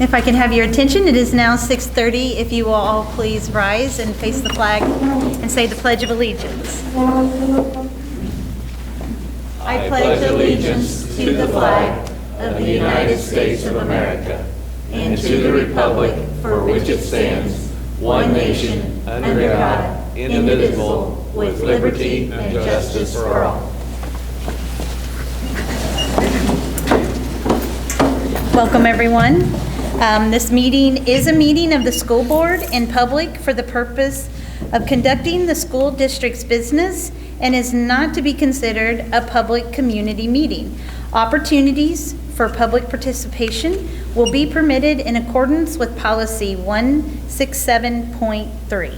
If I can have your attention, it is now 6:30. If you will all please rise and face the flag and say the Pledge of Allegiance. I pledge allegiance to the flag of the United States of America and to the republic for which it stands, one nation, under God, indivisible, with liberty and justice for all. Welcome, everyone. This meeting is a meeting of the school board in public for the purpose of conducting the school district's business and is not to be considered a public community meeting. Opportunities for public participation will be permitted in accordance with policy 167.3.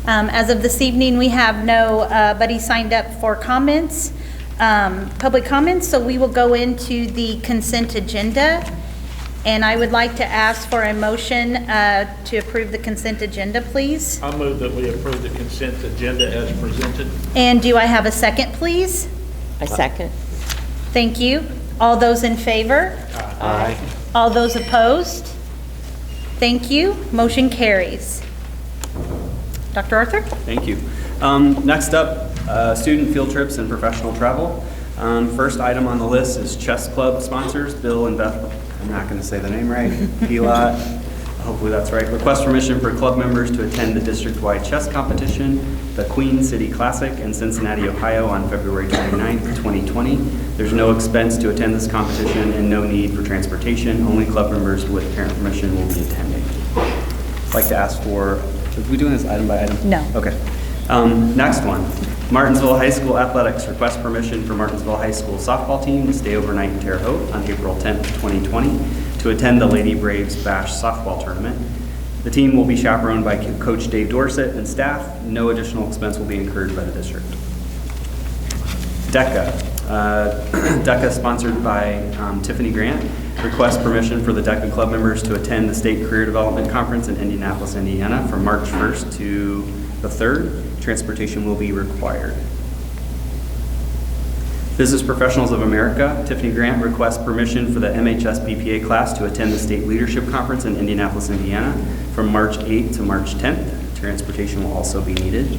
As of this evening, we have nobody signed up for comments, public comments, so we will go into the consent agenda. And I would like to ask for a motion to approve the consent agenda, please. I move that we approve the consent agenda as presented. And do I have a second, please? I second. Thank you. All those in favor? Aye. All those opposed? Thank you. Motion carries. Dr. Arthur? Thank you. Next up, student field trips and professional travel. First item on the list is Chess Club sponsors, Bill and Beth. I'm not going to say the name right. Pilot. Hopefully that's right. Request permission for club members to attend the district-wide chess competition, the Queen City Classic in Cincinnati, Ohio on February 29th, 2020. There's no expense to attend this competition and no need for transportation. Only club members with parent permission will be attending. I'd like to ask for, are we doing this item by item? No. Okay. Next one. Martinsville High School Athletics request permission for Martinsville High School softball team to stay overnight in Terre Haute on April 10th, 2020 to attend the Lady Braves Bash softball tournament. The team will be chaperoned by Coach Dave Dorsett and staff. No additional expense will be incurred by the district. DECA. DECA sponsored by Tiffany Grant. Request permission for the DECA club members to attend the State Career Development Conference in Indianapolis, Indiana from March 1st to the 3rd. Transportation will be required. Business Professionals of America, Tiffany Grant requests permission for the MHS BPA class to attend the State Leadership Conference in Indianapolis, Indiana from March 8th to March 10th. Transportation will also be needed.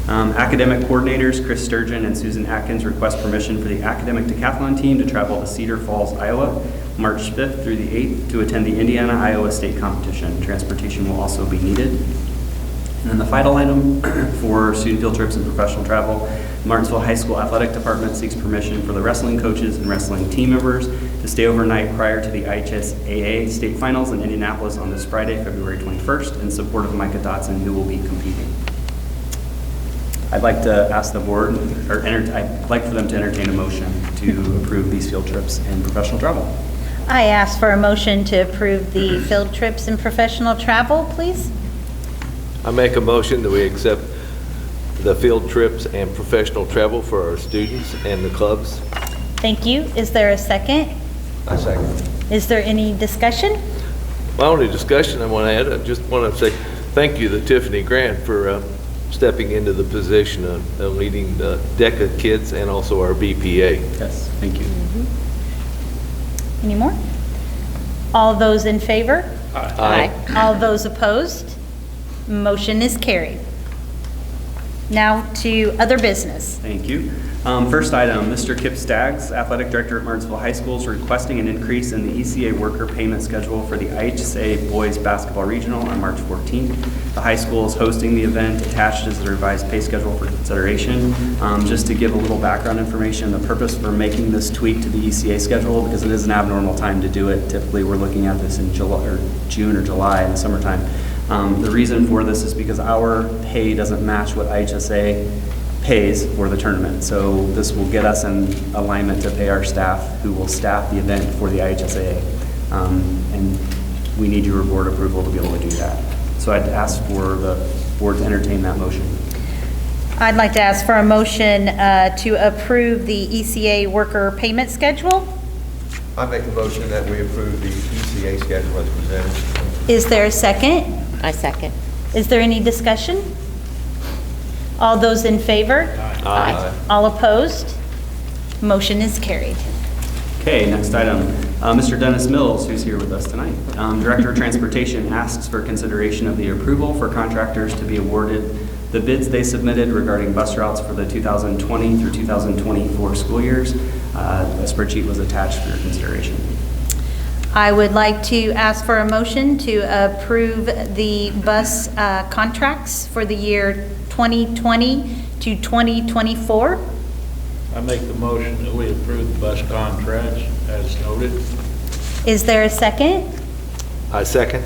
Academic coordinators Chris Sturgeon and Susan Atkins request permission for the academic decathlon team to travel to Cedar Falls, Iowa, March 5th through the 8th to attend the Indiana-Iowa State Competition. Transportation will also be needed. And then the final item for student field trips and professional travel, Martinsville High School Athletic Department seeks permission for the wrestling coaches and wrestling team members to stay overnight prior to the IHSAA State Finals in Indianapolis on this Friday, February 21st, in support of Micah Dotson, who will be competing. I'd like to ask the board, or I'd like for them to entertain a motion to approve these field trips and professional travel. I ask for a motion to approve the field trips and professional travel, please. I make a motion that we accept the field trips and professional travel for our students and the clubs. Thank you. Is there a second? I second. Is there any discussion? My only discussion I want to add, I just want to say thank you to Tiffany Grant for stepping into the position of leading the DECA kids and also our BPA. Yes, thank you. Any more? All those in favor? Aye. All those opposed? Motion is carried. Now to other business. Thank you. First item, Mr. Kip Staggs, Athletic Director at Martinsville High School, is requesting an increase in the ECA worker payment schedule for the IHSA Boys Basketball Regional on March 14th. The high school is hosting the event. Attached is the revised pay schedule for consideration. Just to give a little background information, the purpose for making this tweak to the ECA schedule, because it is an abnormal time to do it. Typically, we're looking at this in June or July in the summertime. The reason for this is because our pay doesn't match what IHSA pays for the tournament. So this will get us in alignment to pay our staff who will staff the event for the IHSAA. And we need your board approval to be able to do that. So I'd ask for the board to entertain that motion. I'd like to ask for a motion to approve the ECA worker payment schedule. I make a motion that we approve the ECA schedule as presented. Is there a second? I second. Is there any discussion? All those in favor? Aye. All opposed? Motion is carried. Okay, next item. Mr. Dennis Mills, who's here with us tonight, Director of Transportation, asks for consideration of the approval for contractors to be awarded the bids they submitted regarding bus routes for the 2020 through 2024 school years. A spreadsheet was attached for your consideration. I would like to ask for a motion to approve the bus contracts for the year 2020 to 2024. I make the motion that we approve the bus contracts as noted. Is there a second? I second.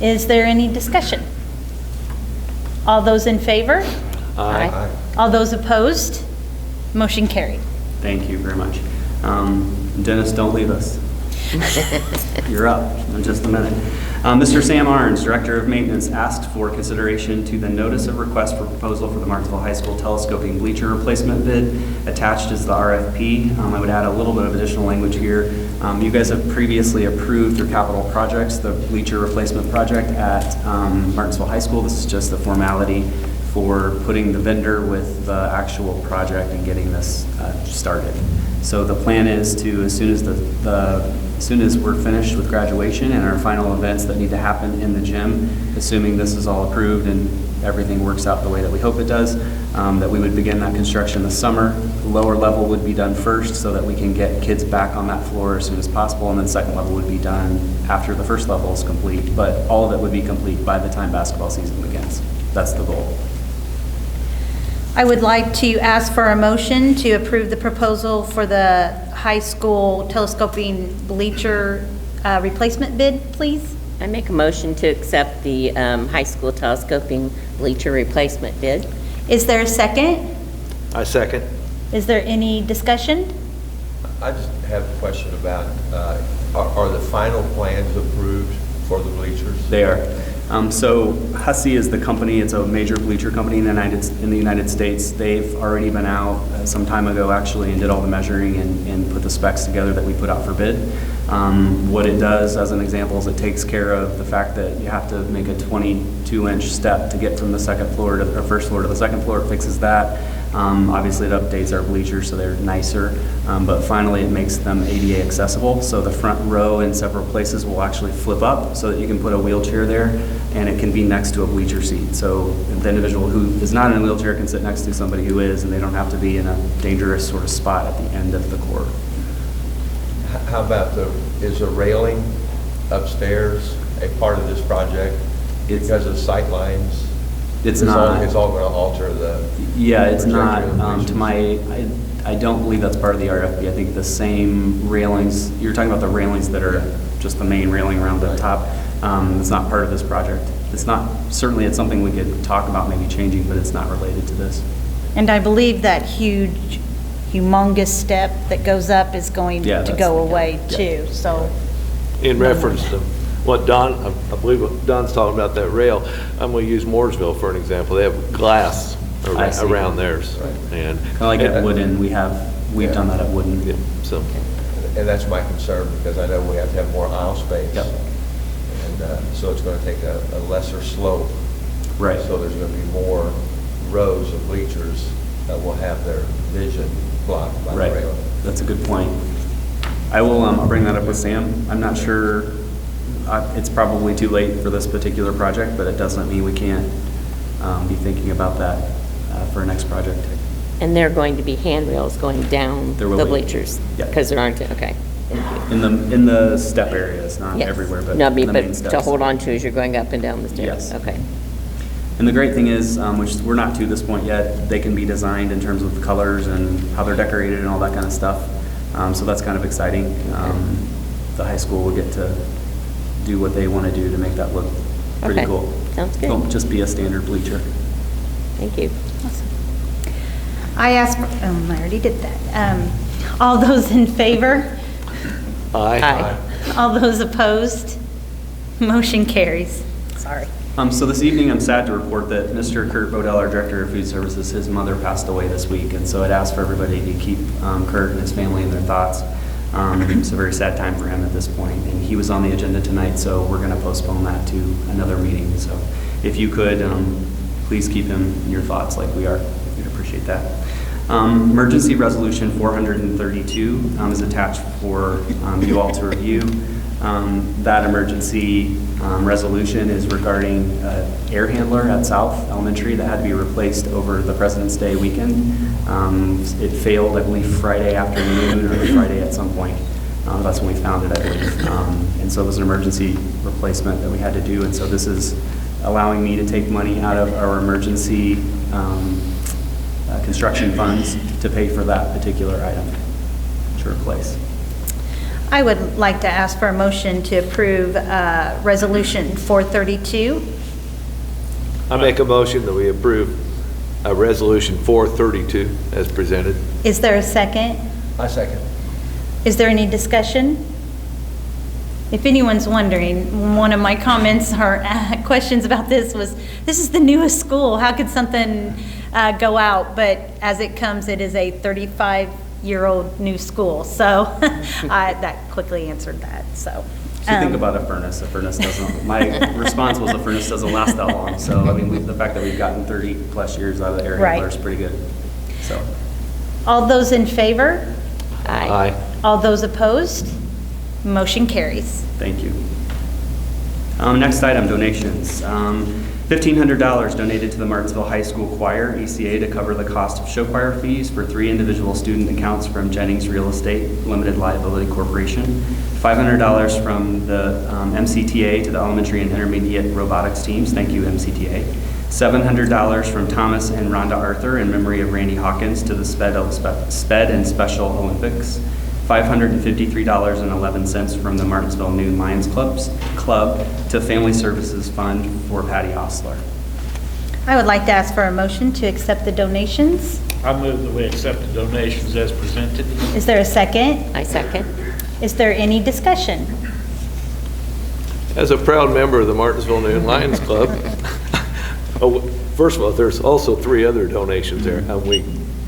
Is there any discussion? All those in favor? Aye. All those opposed? Motion carried. Thank you very much. Dennis, don't leave us. You're up in just a minute. Mr. Sam Arns, Director of Maintenance, asked for consideration to the notice of request for proposal for the Martinsville High School telescoping bleacher replacement bid. Attached is the RFP. I would add a little bit of additional language here. You guys have previously approved through capital projects the bleacher replacement project at Martinsville High School. This is just the formality for putting the vendor with the actual project and getting this started. So the plan is to, as soon as we're finished with graduation and our final events that need to happen in the gym, assuming this is all approved and everything works out the way that we hope it does, that we would begin that construction this summer. The lower level would be done first so that we can get kids back on that floor as soon as possible, and then second level would be done after the first level is complete. But all of it would be complete by the time basketball season begins. That's the goal. I would like to ask for a motion to approve the proposal for the high school telescoping bleacher replacement bid, please. I make a motion to accept the high school telescoping bleacher replacement bid. Is there a second? I second. Is there any discussion? I just have a question about, are the final plans approved for the bleachers? They are. So Hussey is the company. It's a major bleacher company in the United States. They've already been out some time ago, actually, and did all the measuring and put the specs together that we put out for bid. What it does, as an example, is it takes care of the fact that you have to make a 22-inch step to get from the second floor to the first floor to the second floor. It fixes that. Obviously, it updates our bleachers so they're nicer, but finally it makes them ADA accessible. So the front row in several places will actually flip up so that you can put a wheelchair there, and it can be next to a bleacher seat. So the individual who is not in a wheelchair can sit next to somebody who is, and they don't have to be in a dangerous sort of spot at the end of the court. How about is the railing upstairs a part of this project? Because of sight lines? It's not. It's all going to alter the... Yeah, it's not. trajectory of I don't believe that's part of the RFP. I think the same railings, you're talking about the railings that are just the main railing around the top. It's not part of this project. It's not, certainly it's something we could talk about maybe changing, but it's not related to this. And I believe that humongous step that goes up is going to go away too, so. In reference to what Don, I believe what Don's talking about, that rail, I'm going to use Mooresville for an example. They have glass around theirs. Right. And Kind of like at Wooden, we've done that at Wooden. yeah, so. And that's my concern, because I know we have to have more aisle space. Yep. And so it's going to take a lesser slope. Right. So there's going to be more rows of bleachers that will have their vision blocked by the Right. railing. That's a good point. I will, I'll bring that up with Sam. I'm not sure, it's probably too late for this particular project, but it doesn't mean we can't be thinking about that for our next project. And there are going to be handrails going down There will the be. bleachers? Yeah. Because there aren't, okay. Thank you. In the step areas, not Yes. everywhere, but No, in the main but steps. to hold on to as you're going up and down the stairs? Yes. Okay. And the great thing is, which we're not to this point yet, they can be designed in terms of the colors and how they're decorated and all that kind of stuff. So that's kind of exciting. The high school will get to do what they want to do to make that look pretty Okay. cool. Sounds good. Won't just be a standard bleacher. Thank you. I asked, I already did that. All those in favor? Aye. All those opposed? Motion carries. Sorry. So this evening, I'm sad to report that Mr. Kurt Bodell, our Director of Food Services, his mother passed away this week, and so I'd ask for everybody to keep Kurt and his family in their thoughts. It's a very sad time for him at this point, and he was on the agenda tonight, so we're going to postpone that to another meeting. So if you could, please keep him in your thoughts like we are. We'd appreciate that. Emergency Resolution 432 is attached for you all to review. That emergency resolution is regarding air handler at South Elementary that had to be replaced over the President's Day weekend. It failed, I believe, Friday afternoon or Friday at some point. That's when we found it, I believe. And so it was an emergency replacement that we had to do. And so this is allowing me to take money out of our emergency construction funds to pay for that particular item to replace. I would like to ask for a motion to approve Resolution 432. I make a motion that we approve Resolution 432 as presented. Is there a second? I second. Is there any discussion? If anyone's wondering, one of my comments or questions about this was, this is the newest school. How could something go out? But as it comes, it is a 35-year-old new school. So that quickly answered that. So think about a furnace doesn't, my response was a furnace doesn't last that long. So, I mean, the fact that we've gotten 30 plus years out of the air handler is pretty good. So, all those in favor? Aye. All those opposed? Motion carries. thank you. Next item, donations. $1,500 donated to the Martinsville High School Choir, ECA, to cover the cost of show choir fees for 3 individual student accounts from Jennings Real Estate Limited Liability Corporation. $500 from the MCTA to the elementary and intermediate robotics teams. Thank you, MCTA. $700 from Thomas and Rhonda Arthur in memory of Randy Hawkins to the SPED and Special Olympics. $553.11 from the Martinsville Noon Lions Club to Family Services Fund for Patty Osler. I would like to ask for a motion to accept the donations. I move that we accept the donations as presented. Is there a second? I second. Is there any discussion? As a proud member of the Martinsville Noon Lions Club, first of all, there's also 3 other donations there, and we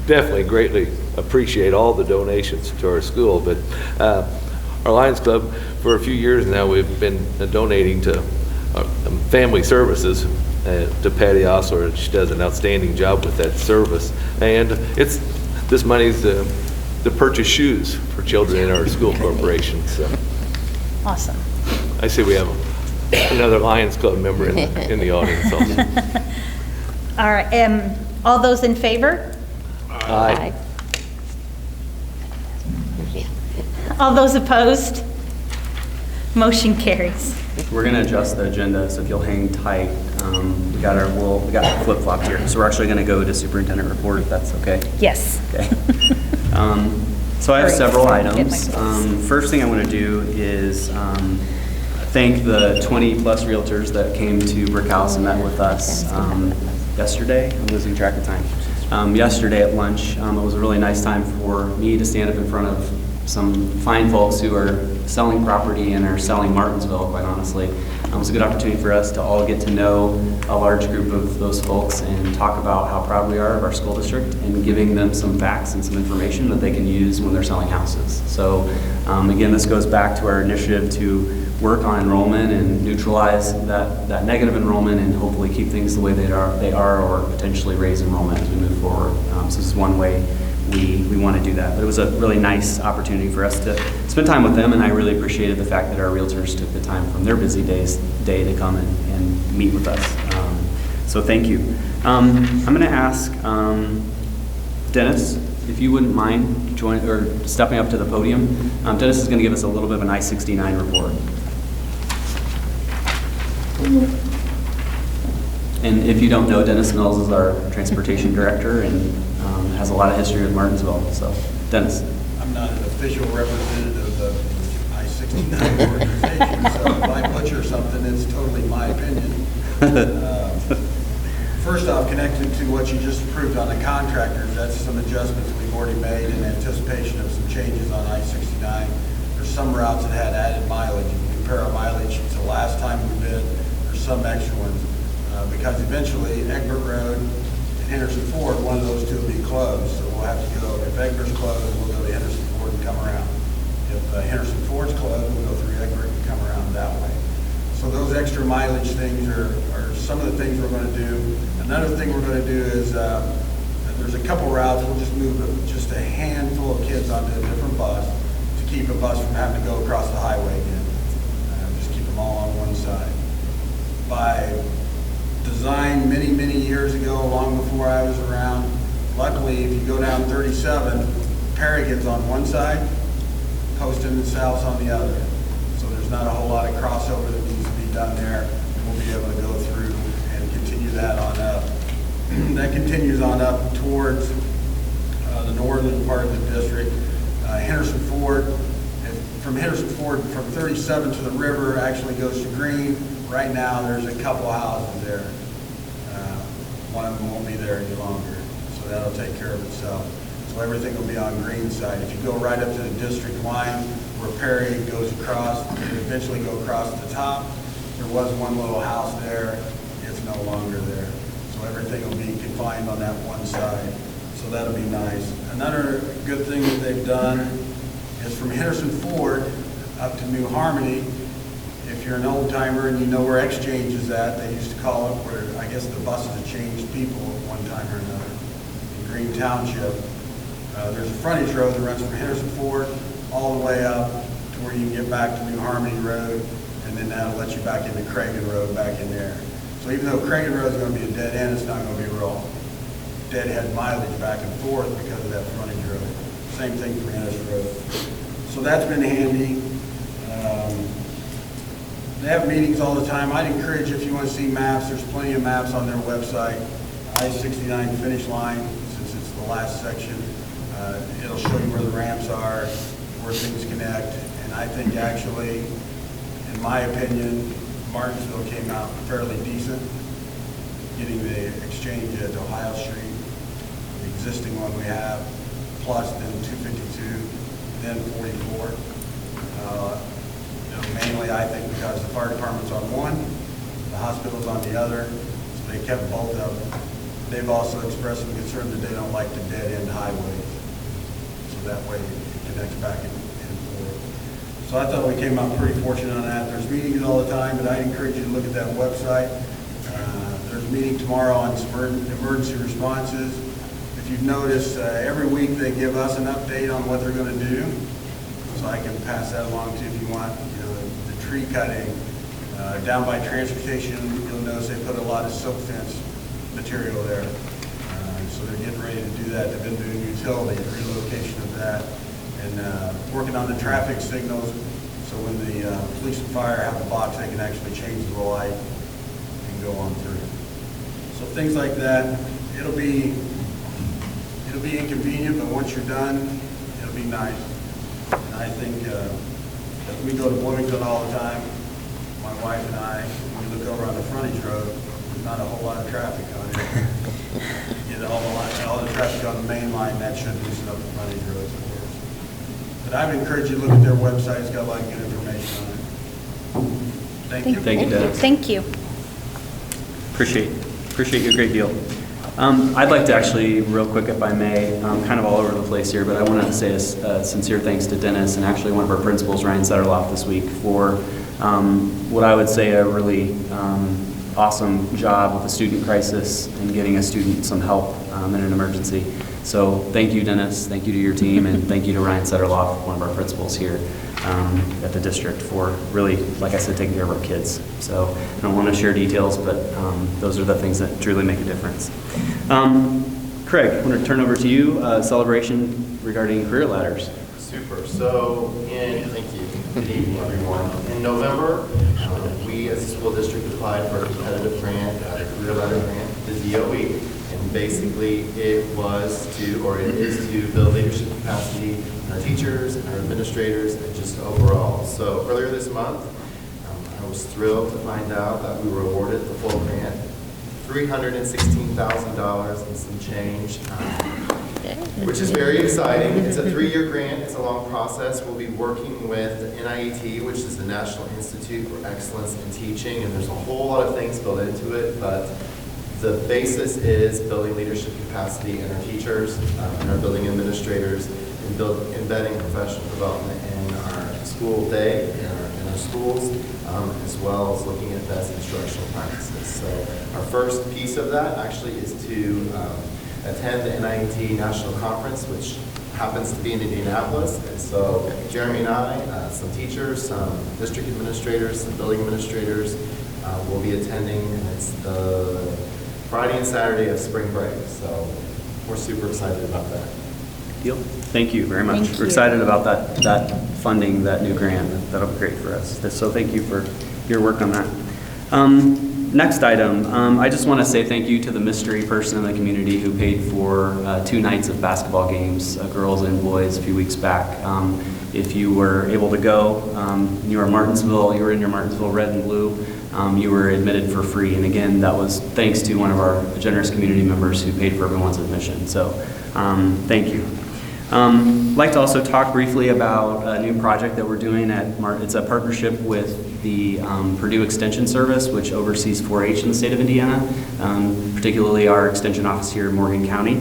definitely greatly appreciate all the donations to our school. But our Lions Club, for a few years now, we've been donating to family services to Patty Osler. She does an outstanding job with that service. And this money's to purchase shoes for children in our school corporation. So Awesome. I see we have another Lions Club member in the audience also. All right. All those in favor? Aye. All those opposed? Motion carries. We're going to adjust the agenda, so if you'll hang tight, we got flip-flopped here. So we're actually going to go to superintendent report, if that's okay. Yes. Okay. So I have several items. Get my glasses. First thing I want to do is thank the 20-plus realtors that came to Brickhouse and met with us yesterday. I'm losing track of time. Yesterday at lunch, it was a really nice time for me to stand up in front of some fine folks who are selling property and are selling Martinsville, quite honestly. It was a good opportunity for us to all get to know a large group of those folks and talk about how proud we are of our school district and giving them some facts and some information that they can use when they're selling houses. So again, this goes back to our initiative to work on enrollment and neutralize that negative enrollment and hopefully keep things the way they are or potentially raise enrollment as we move forward. So this is one way we want to do that. But it was a really nice opportunity for us to spend time with them, and I really appreciated the fact that our realtors took the time from their busy day to come and meet with us. So thank you. I'm going to ask Dennis, if you wouldn't mind stepping up to the podium. Dennis is going to give us a little bit of an I-69 report. And if you don't know, Dennis Mills is our transportation director and has a lot of history with Martinsville. So, Dennis. I'm not an official representative of the I-69 organization, so if I butcher something, it's totally my opinion. First off, connected to what you just approved on the contractors, that's some adjustments we've already made in anticipation of some changes on I-69. There's some routes that had added mileage. If you compare our mileage to the last time we bid, there's some extra ones. Because eventually Egbert Road and Henderson Ford, one of those two will be closed. So we'll have to go, if Egbert's closed, we'll go to Henderson Ford and come around. If Henderson Ford's closed, we'll go through Egbert and come around that way. So those extra mileage things are some of the things we're going to do. Another thing we're going to do is, there's a couple routes, we'll just move just a handful of kids onto a different bus to keep a bus from having to go across the highway again. Just keep them all on one side. By design many years ago, long before I was around, luckily, if you go down 37, Perry gets on one side, Poston and South's on the other. So there's not a whole lot of crossover that needs to be done there. We'll be able to go through and continue that on up. That continues on up towards the northern part of the district. Henderson Ford, from Henderson Ford, from 37 to the river actually goes to Green. Right now, there's a couple houses there. One of them won't be there any longer, so that'll take care of itself. So everything will be on Green side. If you go right up to the district line where Perry goes across, and eventually go across the top, there was one little house there. It's no longer there. So everything will be confined on that one side. So that'll be nice. Another good thing that they've done is from Henderson Ford up to New Harmony. If you're an old timer and you know where Exchange is at, they used to call it where I guess the buses have changed people at one time or another. In Green Township, there's a frontage road that runs from Henderson Ford all the way up to where you can get back to New Harmony Road, and then that'll let you back into Cragen Road back in there. So even though Cragen Road is going to be a dead end, it's not going to be real deadhead mileage back and forth because of that frontage road. Same thing for Henderson Road. So that's been handy. They have meetings all the time. I'd encourage, if you want to see maps, there's plenty of maps on their website. I-69 finish line, since it's the last section, it'll show you where the ramps are, where things connect. And I think actually, in my opinion, Martinsville came out fairly decent, getting the exchange at Ohio Street, the existing one we have, plus then 252, then 44. Mainly, I think, because the fire department's on one, the hospital's on the other, so they kept both of them. They've also expressed some concern that they don't like the dead-end highways, so that way it connects back and forth. So I thought we came out pretty fortunate on that. There's meetings all the time, but I'd encourage you to look at that website. There's a meeting tomorrow on some emergency responses. If you've noticed, every week they give us an update on what they're going to do. So I can pass that along to you if you want. You know, the tree cutting down by transportation, you'll notice they put a lot of silk fence material there. So they're getting ready to do that. They've been doing utility, relocation of that, and working on the traffic signals. So when the police and fire have a box, they can actually change the light and go on through. So things like that. It'll be inconvenient, but once you're done, it'll be nice. And I think we go to Bloomington all the time, my wife and I, when we look over on the frontage road, there's not a whole lot of traffic on it. You get all the traffic on the main line, that should loosen up the frontage roads, of course. But I'd encourage you to look at their website. It's got a lot of good information on it. Thank you. Thank you, Dennis. Thank you. Appreciate you a great deal. I'd like to actually, real quick if I may, kind of all over the place here, but I wanted to say a sincere thanks to Dennis and actually one of our principals, Ryan Setterloff, this week for what I would say a really awesome job with the student crisis and getting a student some help in an emergency. So thank you, Dennis. Thank you to your team, and thank you to Ryan Setterloff, one of our principals here at the district, for really, like I said, taking care of our kids. So I don't want to share details, but those are the things that truly make a difference. Craig, I want to turn over to you, celebration regarding career ladders. Super. So, thank you. Good evening, everyone. In November, we as a school district applied for a competitive grant, a career ladder grant, the DOE. And basically, it is to build leadership capacity in our teachers and our administrators and just overall. So earlier this month, I was thrilled to find out that we were awarded the full grant, $316,000 and some change, which is very exciting. It's a 3-year grant. It's a long process. We'll be working with NIET, which is the National Institute for Excellence in Teaching, and there's a whole lot of things built into it, but the basis is building leadership capacity in our teachers, in our building administrators, and embedding professional development in our school day, in our schools, as well as looking at best instructional practices. So our first piece of that actually is to attend the NIET National Conference, which happens to be in Indianapolis. And so Jeremy and I, some teachers, some district administrators, some building administrators will be attending, and it's the Friday and Saturday of spring break. So we're super excited about that. Deal. Thank you very much. Thank We're you. excited about that funding, that new grant. That'll be great for us. So thank you for your work on that. Next item, I just want to say thank you to the mystery person in the community who paid for 2 nights of basketball games, girls and boys, a few weeks back. If you were able to go, you were in Martinsville, you were in your Martinsville red and blue, you were admitted for free. And again, that was thanks to one of our generous community members who paid for everyone's admission. So thank you. I'd like to also talk briefly about a new project that we're doing it's a partnership with the Purdue Extension Service, which oversees 4-H in the state of Indiana, particularly our extension office here in Morgan County.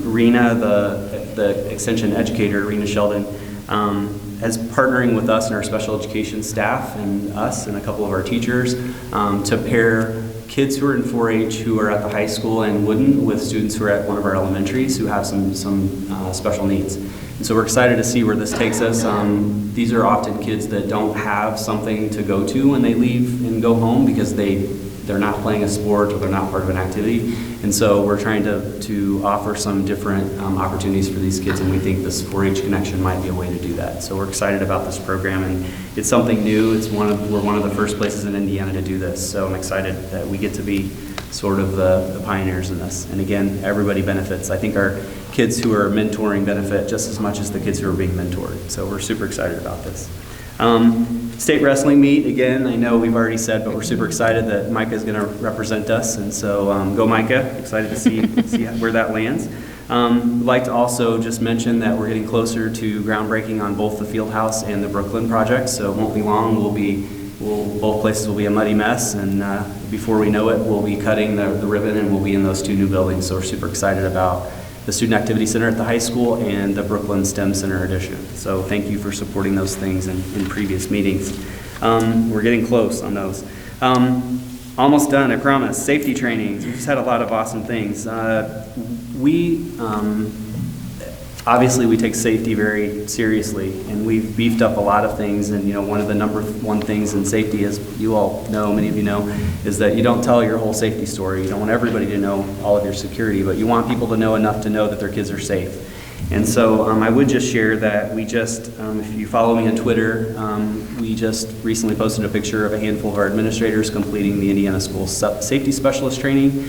Rena, the extension educator, Rena Sheldon, is partnering with us and our special education staff and us and a couple of our teachers to pair kids who are in 4-H who are at the high school and Woodin with students who are at one of our elementaries who have some special needs. And so we're excited to see where this takes us. These are often kids that don't have something to go to when they leave and go home because they're not playing a sport or they're not part of an activity. And so we're trying to offer some different opportunities for these kids, and we think this 4-H connection might be a way to do that. So we're excited about this program, and it's something new. We're one of the first places in Indiana to do this, so I'm excited that we get to be sort of the pioneers in this. And again, everybody benefits. I think our kids who are mentoring benefit just as much as the kids who are being mentored. So we're super excited about this. State wrestling meet, again, I know we've already said, but we're super excited that Micah is going to represent us. And so go Micah, excited to see where that lands. I'd like to also just mention that we're getting closer to groundbreaking on both the field house and the Brooklyn project. So it won't be long. Both places will be a muddy mess. And before we know it, we'll be cutting the ribbon and we'll be in those 2 new buildings. So we're super excited about the Student Activity Center at the high school and the Brooklyn STEM Center addition. So thank you for supporting those things in previous meetings. We're getting close on those. Almost done, I promise. Safety trainings. We've just had a lot of awesome things. Obviously we take safety very seriously, and we've beefed up a lot of things. And one of the number 1 things in safety, as you all know, many of you know, is that you don't tell your whole safety story. You don't want everybody to know all of your security, but you want people to know enough to know that their kids are safe. And so I would just share that we just, if you follow me on Twitter, we just recently posted a picture of a handful of our administrators completing the Indiana School Safety Specialist training.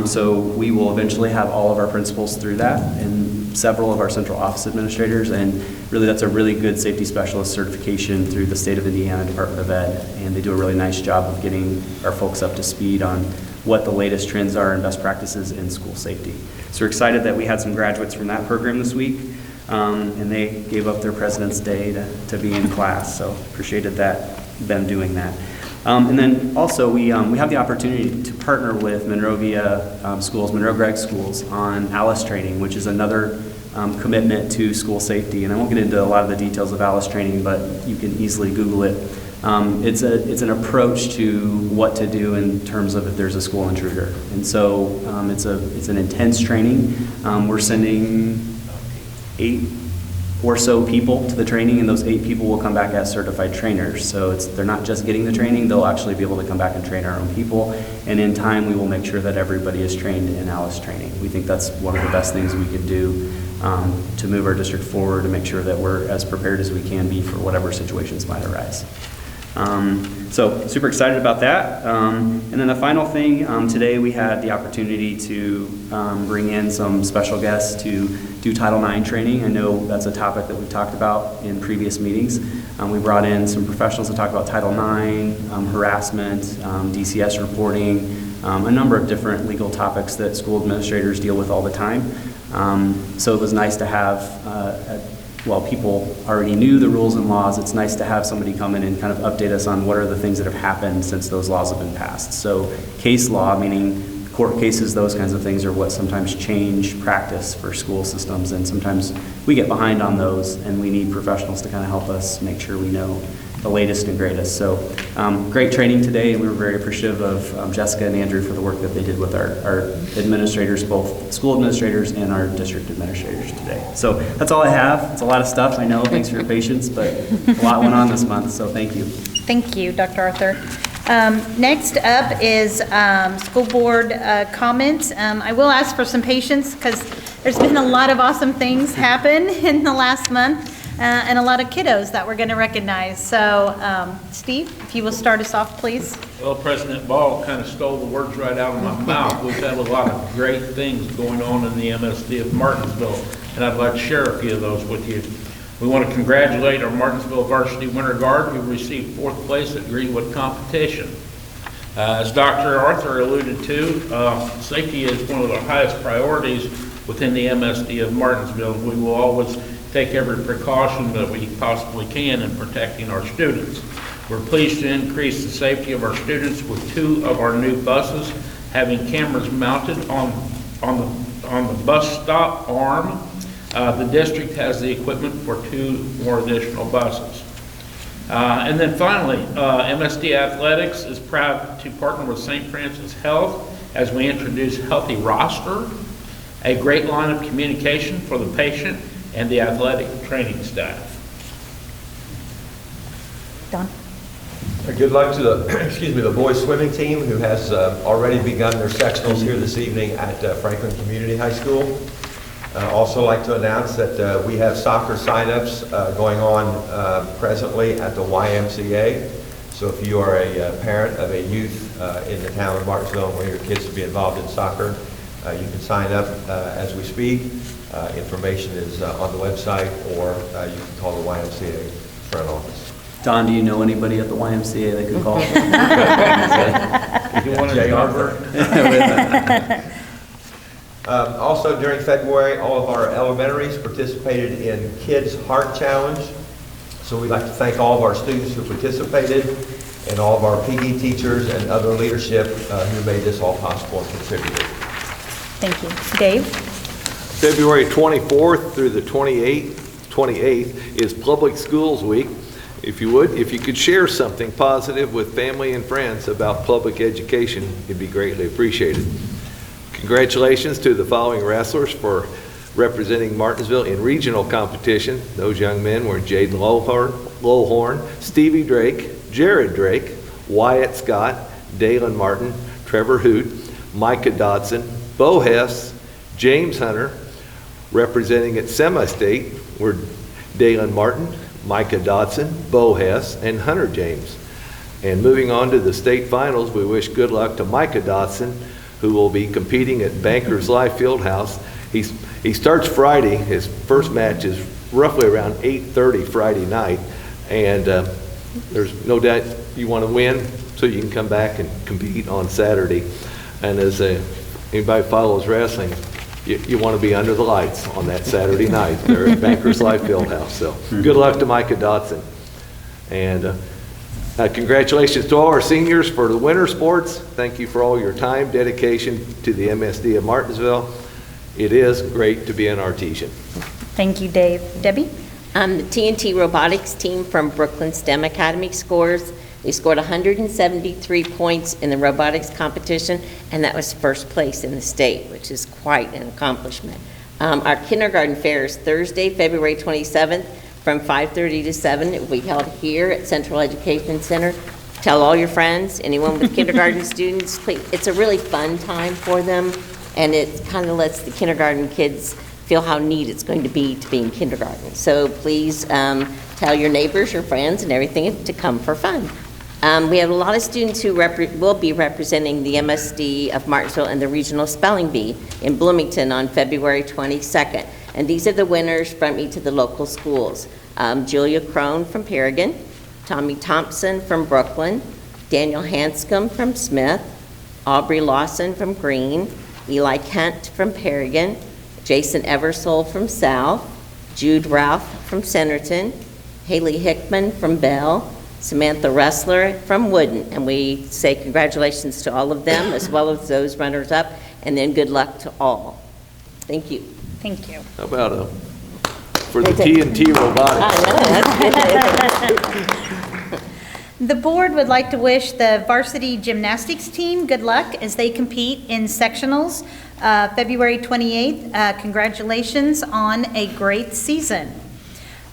So we will eventually have all of our principals through that and several of our central office administrators. And really that's a really good safety specialist certification through the state of Indiana Department of Ed. And they do a really nice job of getting our folks up to speed on what the latest trends are and best practices in school safety. So we're excited that we had some graduates from that program this week, and they gave up their President's Day to be in class, so appreciated them doing that. And then also we have the opportunity to partner with Monrovia schools, Monroe Gregg schools, on ALICE training, which is another commitment to school safety. And I won't get into a lot of the details of ALICE training, but you can easily Google it. It's an approach to what to do in terms of if there's a school intruder. And so it's an intense training. We're sending 8 or so people to the training, and those 8 people will come back as certified trainers. So they're not just getting the training, they'll actually be able to come back and train our own people. And in time, we will make sure that everybody is trained in ALICE training. We think that's one of the best things we can do to move our district forward and make sure that we're as prepared as we can be for whatever situations might arise. So super excited about that. And then the final thing, today we had the opportunity to bring in some special guests to do Title IX training. I know that's a topic that we've talked about in previous meetings. We brought in some professionals to talk about Title IX, harassment, DCS reporting, a number of different legal topics that school administrators deal with all the time. So it was nice to have while people already knew the rules and laws, it's nice to have somebody come in and kind of update us on what are the things that have happened since those laws have been passed. So case law, meaning court cases, those kinds of things are what sometimes change practice for school systems, and sometimes we get behind on those and we need professionals to kind of help us make sure we know the latest and greatest. So great training today, and we were very appreciative of Jessica and Andrew for the work that they did with our administrators, both school administrators and our district administrators today. So that's all I have. It's a lot of stuff, I know. Thanks for your patience, but a lot went on this month, so thank you. Thank you, Dr. Arthur. Next up is school board comments. I will ask for some patience because there's been a lot of awesome things happen in the last month and a lot of kiddos that we're going to recognize. So, Steve, if you will start us off, please. Well, President Ball kind of stole the words right out of my mouth. We've had a lot of great things going on in the MSD of Martinsville, and I'd like to share a few of those with you. We want to congratulate our Martinsville Varsity Winter Guard who received 4th place at Greenwood competition. As Dr. Arthur alluded to, safety is one of the highest priorities within the MSD of Martinsville. We will always take every precaution that we possibly can in protecting our students. We're pleased to increase the safety of our students with 2 of our new buses having cameras mounted on the bus stop arm. The district has the equipment for 2 more additional buses. And then finally, MSD Athletics is proud to partner with St. Francis Health as we introduce Healthy Roster, a great line of communication for the patient and the athletic training staff. Don? Good luck to the boys swimming team who has already begun their sectionals here this evening at Franklin Community High School. Also like to announce that we have soccer signups going on presently at the YMCA. So if you are a parent of a youth in the town of Martinsville and want your kids to be involved in soccer, you can sign up as we speak. Information is on the website, or you can call the YMCA front office. Don, do you know anybody at the YMCA that could call? You want to number? Also during February, all of our elementaries participated in Kids Heart Challenge. So we'd like to thank all of our students who participated and all of our PD teachers and other leadership who made this all possible and contributed. Thank you. Dave? February 24th through the 28th is Public Schools Week. If you could share something positive with family and friends about public education, it'd be greatly appreciated. Congratulations to the following wrestlers for representing Martinsville in regional competition. Those young men were Jaden Lowhorn, Stevie Drake, Jared Drake, Wyatt Scott, Dalen Martin, Trevor Hoot, Micah Dodson, Bo Hess, James Hunter. Representing at semi-state were Dalen Martin, Micah Dodson, Bo Hess, and Hunter James. And moving on to the state finals, we wish good luck to Micah Dodson, who will be competing at Bankers Life Fieldhouse. He starts Friday. His first match is roughly around 8:30 Friday night, and there's no doubt you want to win so you can come back and compete on Saturday. And as anybody follows wrestling, you want to be under the lights on that Saturday night there at Bankers Life Fieldhouse. So good luck to Micah Dodson. And congratulations to all our seniors for the winter sports. Thank you for all your time, dedication to the MSD of Martinsville. It is great to be an Artesian. Thank you, Dave. Debbie? The TNT robotics team from Brooklyn STEM Academy They scored 173 points in the robotics competition, and that was first place in the state, which is quite an accomplishment. Our kindergarten fair is Thursday, February 27th, from 5:30 to 7. It will be held here at Central Education Center. Tell all your friends, anyone with kindergarten students, please. It's a really fun time for them, and it kind of lets the kindergarten kids feel how neat it's going to be in kindergarten. So please tell your neighbors, your friends, and everything to come for fun. We have a lot of students who will be representing the MSD of Martinsville in the Regional Spelling Bee in Bloomington on February 22nd. And these are the winners from each of the local schools. Julia Crone from Paragon, Tommy Thompson from Brooklyn, Daniel Hanscom from Smith, Aubrey Lawson from Greene, Eli Kent from Paragon, Jason Eversole from South, Jude Ralph from Centerton, Haley Hickman from Bell, Samantha Ressler from Wooden. And we say congratulations to all of them as well as those runners-up, and then good luck to all. Thank you. Thank you. How about a for the TNT robotics. The board would like to wish the varsity gymnastics team good luck as they compete in sectionals February 28th. Congratulations on a great season.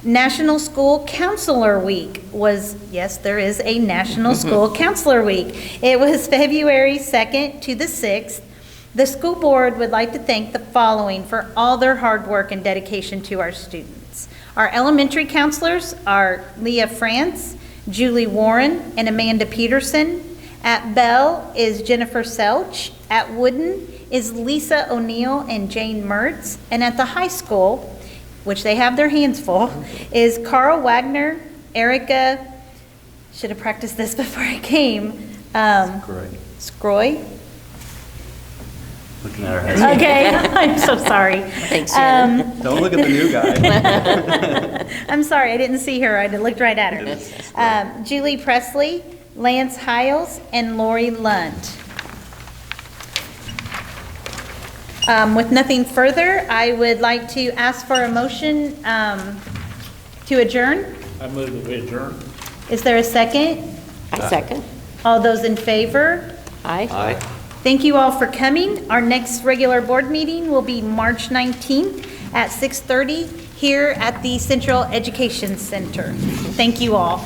National School Counselor Week was, yes, there is a National School Counselor Week. It was February 2nd to the 6th. The school board would like to thank the following for all their hard work and dedication to our students. Our elementary counselors are Leah France, Julie Warren, and Amanda Peterson. At Bell is Jennifer Selch. At Wooden is Lisa O'Neill and Jane Mertz. And at the high school, which they have their hands full, is Carl Wagner, Erica, should have practiced this before I came, Scroy. Looking at our heads. Okay, I'm so sorry. Thanks, Shannon. Don't look at the new guy. I'm sorry, I didn't see her. I looked right at her. Julie Presley, Lance Hiles, and Lori Lund. With nothing further, I would like to ask for a motion to adjourn. I move that we adjourn. Is there a second? I second. All those in favor? Aye. Aye. Thank you all for coming. Our next regular board meeting will be March 19th at 6:30 here at the Central Education Center. Thank you all.